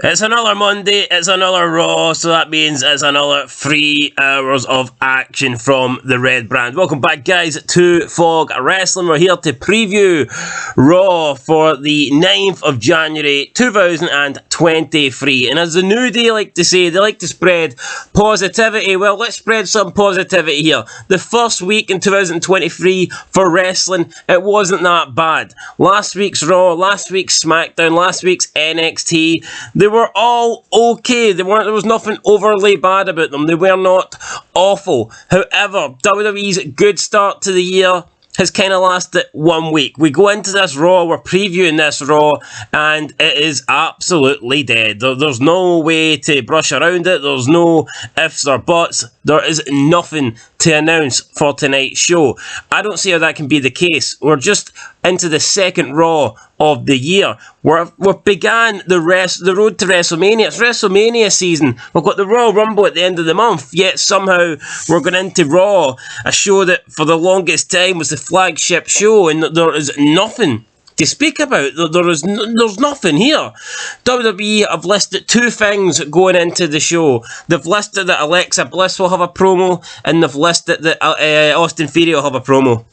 It's another Monday, it's another Raw, so that means it's another 3 hours of action from the Red brand. Welcome back, guys, to Fog Wrestling. We're here to preview Raw for the 9th of January 2023. And as the New Day like to say, they like to spread positivity. Well, let's spread some positivity here. The first week in 2023 for wrestling, it wasn't that bad. Last week's Raw, last week's SmackDown, last week's NXT, they were all okay. There was nothing overly bad about them. They were not awful. However, WWE's good start to the year has kind of lasted 1 week. We go into this Raw, we're previewing this Raw, and it is absolutely dead. There's no way to brush around it. There's no ifs or buts. There is nothing to announce for tonight's show. I don't see how that can be the case. We're just into the second Raw of the year. We've began the road to WrestleMania. It's WrestleMania season. We've got the Royal Rumble at the end of the month, yet somehow we're going into Raw, a show that for the longest time was the flagship show, and there is nothing to speak about. There's nothing here. WWE have listed 2 things going into the show. They've listed that Alexa Bliss will have a promo, and they've listed that Austin Theory will have a promo.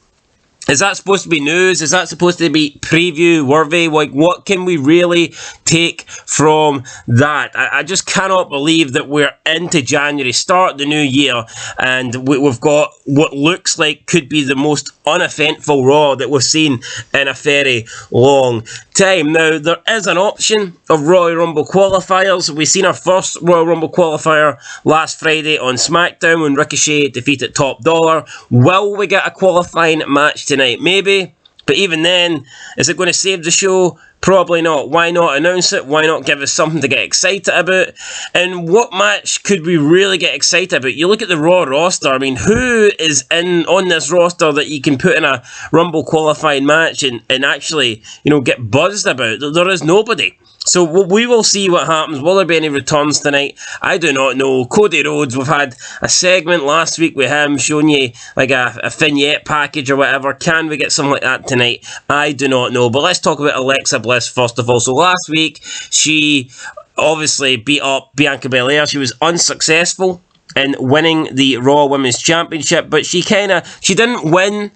Is that supposed to be news? Is that supposed to be preview worthy? Like, what can we really take from that? I just cannot believe that we're into January, start the new year, and we've got what looks like could be the most uneventful Raw that we've seen in a very long time. Now, there is an option of Royal Rumble qualifiers. We've seen our first Royal Rumble qualifier last Friday on SmackDown when Ricochet defeated Top Dollar. Will we get a qualifying match tonight? Maybe. But even then, is it going to save the show? Probably not. Why not announce it? Why not give us something to get excited about? And what match could we really get excited about? You look at the Raw roster. I mean, who is on this roster that you can put in a Rumble qualifying match and actually, get buzzed about? There is nobody. So we will see what happens. Will there be any returns tonight? I do not know. Cody Rhodes, we've had a segment last week with him showing you like a vignette package or whatever. Can we get something like that tonight? I do not know. But let's talk about Alexa Bliss first of all. So last week, she obviously beat up BIANCA BELAIR. She was unsuccessful in winning the Raw Women's Championship, but she didn't win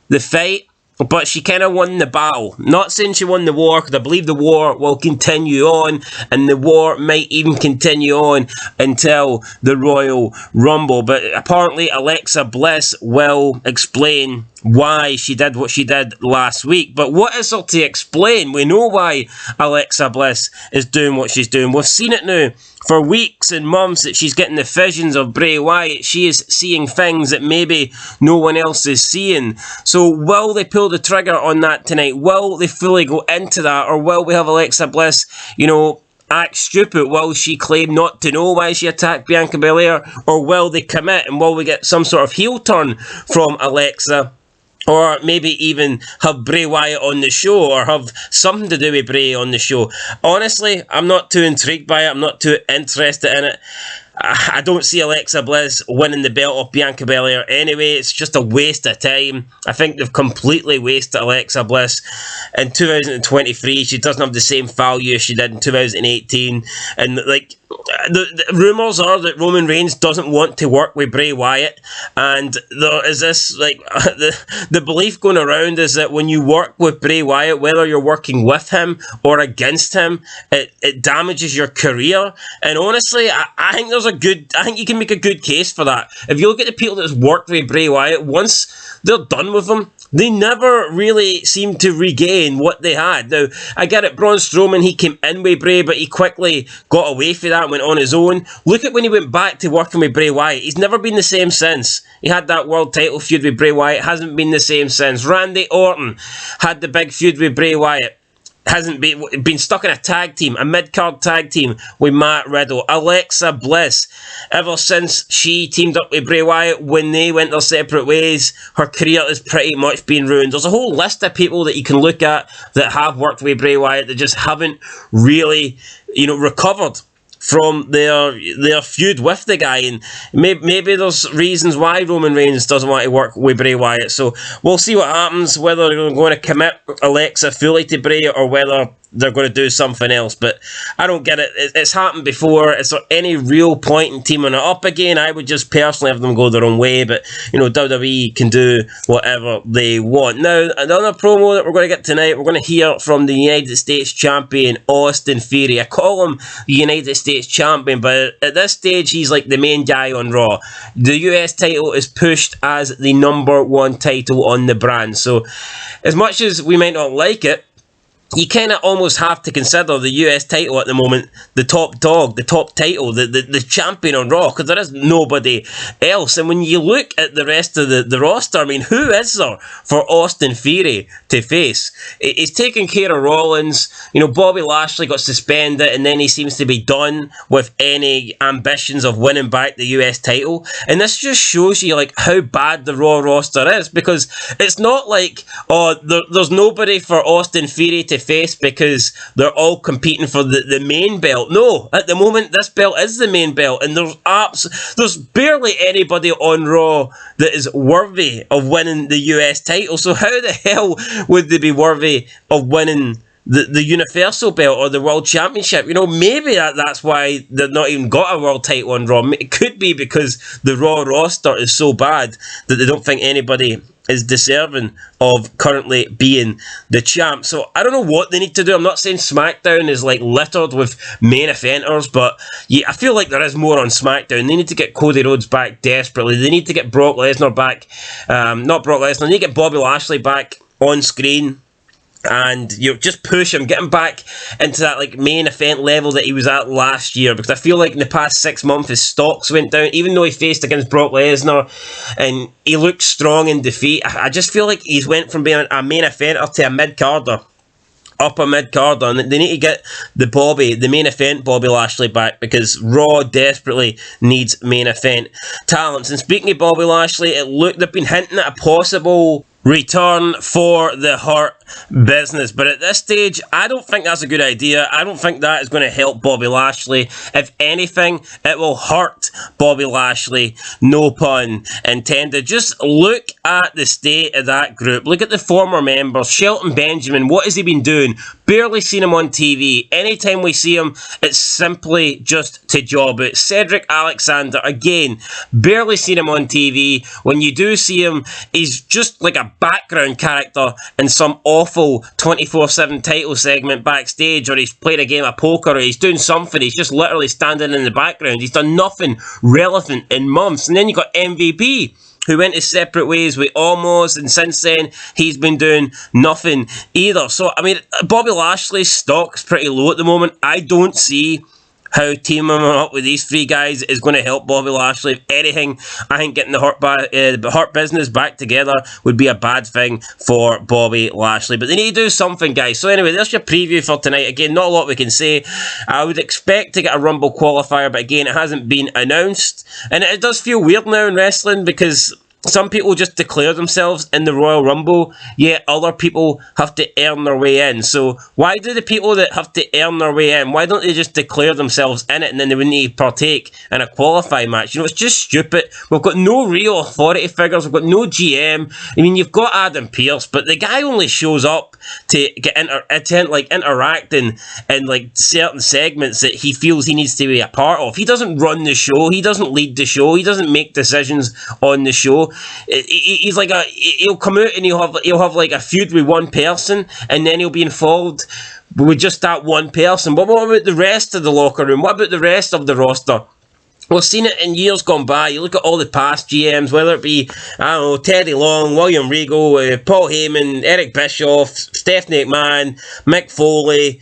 the fight. But she kind of won the battle. Not saying she won the war, because I believe the war will continue on, and the war might even continue on until the Royal Rumble. But apparently Alexa Bliss will explain why she did what she did last week. But what is there to explain? We know why Alexa Bliss is doing what she's doing. We've seen it now for weeks and months that she's getting the visions of Bray Wyatt. She is seeing things that maybe no one else is seeing. So will they pull the trigger on that tonight? Will they fully go into that? Or will we have Alexa Bliss, act stupid? Will she claim not to know why she attacked BIANCA BELAIR? Or will they commit and will we get some sort of heel turn from Alexa? Or maybe even have Bray Wyatt on the show, or have something to do with Bray on the show. Honestly, I'm not too intrigued by it. I'm not too interested in it. I don't see Alexa Bliss winning the belt off BIANCA BELAIR anyway. It's just a waste of time. I think they've completely wasted Alexa Bliss. In 2023, she doesn't have the same value as she did in 2018. And the rumours are that Roman Reigns doesn't want to work with Bray Wyatt, and there is this the belief going around is that when you work with Bray Wyatt, whether you're working with him or against him, it damages your career. And honestly, I think you can make a good case for that. If you look at the people that's worked with Bray Wyatt, once they're done with him, they never really seem to regain what they had. Now, I get it, Braun Strowman, he came in with Bray, but he quickly got away from that and went on his own. Look at when he went back to working with Bray Wyatt. He's never been the same since. He had that world title feud with Bray Wyatt, hasn't been the same since. Randy Orton had the big feud with Bray Wyatt. Hasn't been stuck in a tag team, a mid-card tag team with Matt Riddle. Alexa Bliss, ever since she teamed up with Bray Wyatt, when they went their separate ways, her career has pretty much been ruined. There's a whole list of people that you can look at that have worked with Bray Wyatt that just haven't really, recovered from their feud with the guy, and maybe there's reasons why Roman Reigns doesn't want to work with Bray Wyatt. So we'll see what happens, whether they're going to commit Alexa fully to Bray or whether they're going to do something else. But I don't get it. It's happened before. Is there any real point in teaming it up again? I would just personally have them go their own way. But, you know, WWE can do whatever they want. Now, another promo that we're going to get tonight, we're going to hear from the United States Champion, Austin Theory. I call him the United States Champion, but at this stage, he's like the main guy on Raw. The US title is pushed as the #1 title on the brand. So, as much as we might not like it, you kind of almost have to consider the US title at the moment the top dog, the top title, the champion on Raw, because there is nobody else. And when you look at the rest of the roster, I mean, who is there for Austin Theory to face? He's taking care of Rollins. You know, Bobby Lashley got suspended, and then he seems to be done with any ambitions of winning back the US title. And this just shows you, like, how bad the Raw roster is, because it's not like, oh, there's nobody for Austin Theory to face because they're all competing for the main belt. No, at the moment this belt is the main belt, and there's barely anybody on Raw that is worthy of winning the US title. So how the hell would they be worthy of winning the Universal belt or the World Championship? You know, maybe that's why they've not even got a world title on Raw. It could be because the Raw roster is so bad that they don't think anybody is deserving of currently being the champ. So I don't know what they need to do. I'm not saying SmackDown is like littered with main eventers, but yeah, I feel like there is more on SmackDown. They need to get Cody Rhodes back desperately. They need to get Brock Lesnar back. Not Brock Lesnar. They need to get Bobby Lashley back on screen. And, you know, just push him, get him back into that, like, main event level that he was at last year. Because I feel like in the past 6 months, his stocks went down. Even though he faced against Brock Lesnar and he looked strong in defeat, I just feel like he's went from being a main eventer to a mid-carder. Upper mid-carder. And they need to get the main event Bobby Lashley back, because Raw desperately needs main event talents. And speaking of Bobby Lashley, they've been hinting at a possible return for the Hurt Business, but at this stage I don't think that's a good idea. I don't think that is going to help Bobby Lashley. If anything, it will hurt Bobby Lashley, no pun intended. Just look at the state of that group. Look at the former members. Shelton Benjamin, what has he been doing? Barely seen him on TV. Anytime we see him, it's simply just to job it. Cedric Alexander, again, barely seen him on TV. When you do see him, he's just like a background character in some awful 24/7 title segment backstage, or he's played a game of poker, or he's doing something. He's just literally standing in the background. He's done nothing relevant in months. And then you got MVP, who went his separate ways with Almost, and since then he's been doing nothing either. So I mean, Bobby Lashley's stock's pretty low at the moment. I don't see how teaming him up with these three guys is going to help Bobby Lashley. If anything, I think getting the Hurt Business back together would be a bad thing for Bobby Lashley. But they need to do something, guys. So anyway, there's your preview for tonight. Again, not a lot we can say. I would expect to get a Rumble qualifier, but again, it hasn't been announced. And it does feel weird now in wrestling, because some people just declare themselves in the Royal Rumble, yet other people have to earn their way in. So why do the people that have to earn their way in, why don't they just declare themselves in it, and then they wouldn't need to partake in a qualifying match? You know, it's just stupid. We've got no real authority figures. We've got no GM. I mean, you've got Adam Pearce, but the guy only shows up to get interacting in like certain segments that he feels he needs to be a part of. He doesn't run the show. He doesn't lead the show. He doesn't make decisions on the show. He's like he'll come out and he'll have like a feud with one person, and then he'll be involved with just that one person. But what about the rest of the locker room? What about the rest of the roster? We've seen it in years gone by. You look at all the past GMs, whether it be, I don't know, Teddy Long, William Regal, Paul Heyman, Eric Bischoff, Stephanie McMahon, Mick Foley,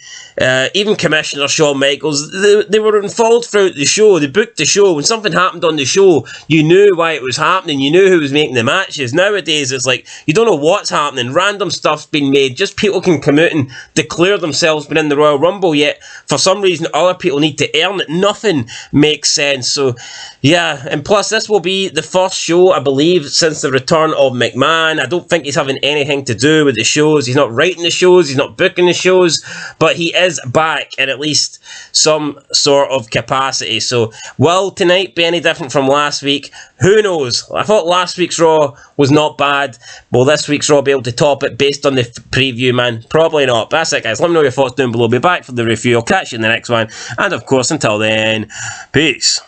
even Commissioner Shawn Michaels. They were involved throughout the show. They booked the show. When something happened on the show, you knew why it was happening. You knew who was making the matches. Nowadays, it's like, you don't know what's happening. Random stuff's been made. Just people can come out and declare themselves within the Royal Rumble, yet for some reason other people need to earn it. Nothing makes sense. So, yeah, and plus this will be the first show, I believe, since the return of McMahon. I don't think he's having anything to do with the shows. He's not writing the shows, he's not booking the shows, but he is back in at least some sort of capacity. So, will tonight be any different from last week? Who knows? I thought last week's Raw was not bad. Will this week's Raw be able to top it based on the preview, man? Probably not. That's it, guys. Let me know your thoughts down below. Be back for the review. I'll catch you in the next one. And of course, until then, peace.